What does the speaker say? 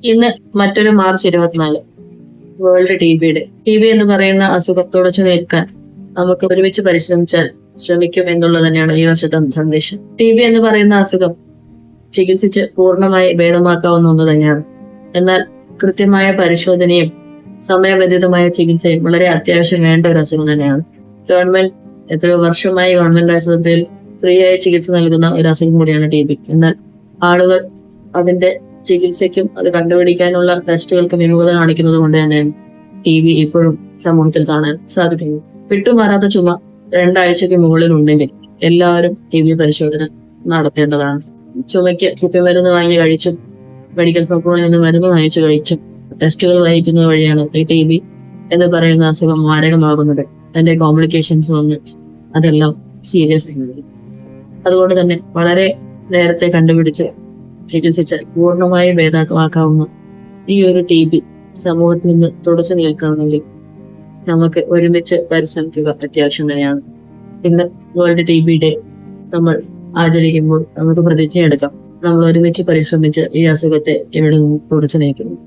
ഇന്ന് മറ്റൊരു March 24 world T B എന്ന് പറയുന്ന അസുഖം തുടച്ചു നിൽക്കാൻ നമുക്ക് ഒരുമിച്ച് പരിശ്രമിച്ചാൽ ശ്രമിക്കും എന്നുള്ളത് തന്നെയാണ് ഈ വർഷത്തെ സന്ദേശം. ടി ബി എന്ന് പറയുന്ന അസുഖം ചികിത്സിച്ച് പൂർണ്ണമായി ഭേദമാക്കാവുന്ന ഒന്ന് തന്നെയാണ്. എന്നാൽ കൃത്യമായ പരിശോധനയും സമയബന്ധിതമായ ചികിത്സയും വളരെ അത്യാവശ്യം വേണ്ട ഒരു അസുഖം തന്നെയാണ്. ഗവൺമെന്റ് എത്രയോ വർഷമായി ഗവൺമെന്റ് ആശുപത്രിയിൽ ഫ്രീ ആയി ചികിത്സ നൽകുന്ന ഒരു അസുഖം കൂടിയാണ് ടി ബി. എന്നാൽ ആളുകൾ അതിന്റെ ചികിത്സയ്ക്കും അത് കണ്ടുപിടിക്കാനുള്ള ടെസ്റ്റുകൾക്കും വിമുഖത കാണിക്കുന്നത് കൊണ്ട് തന്നെയാണ് ടി ബി ഇപ്പോഴും സമൂഹത്തിൽ കാണാൻ സാധിക്കുന്നത്. വിട്ടുമാറാത്ത ചുമ 2 ആഴ്ചയ്ക്ക് മുകളിൽ ഉണ്ടെങ്കിൽ എല്ലാവരും ടി ബി പരിശോധന നടത്തേണ്ടതാണ്. ചുമയ്ക്ക് കുപ്പിമരുന്ന് വാങ്ങി കഴിച്ചും മെഡിക്കൽ ഷോപ്പുകളിൽ നിന്ന് മരുന്ന് വാങ്ങിച്ചു കഴിച്ചും ടെസ്റ്റുകൾ വഹിക്കുന്നത് വഴിയാണ് ഈ ടി ബി എന്ന് പറയുന്ന അസുഖം മാരകമാകുന്നത്. അതിന്റെ കോംപ്ലിക്കേഷൻസ് വന്ന് അതെല്ലാം സീരിയസ് ആയി. അതുകൊണ്ട് തന്നെ വളരെ നേരത്തെ കണ്ടുപിടിച്ച് ചികിത്സിച്ചാൽ പൂർണ്ണമായി ഭേദമാക്കാവുന്ന ഈ ഒരു ടി ബി സമൂഹത്തിൽ നിന്ന് തുടച്ചു നിൽക്കണമെങ്കിൽ നമുക്ക് ഒരുമിച്ച് പരിശ്രമിക്കുക അത്യാവശ്യം തന്നെയാണ്. ഇന്ന് വേൾഡ് ടി ബി ഡേ നമ്മൾ ആചരിക്കുമ്പോൾ നമുക്ക് പ്രതിജ്ഞ എടുക്കാം, നമ്മൾ ഒരുമിച്ച് പരിശ്രമിച്ച് ഈ അസുഖത്തെ ഇവിടെ നിന്ന് തുടച്ചു നീക്കുന്നു.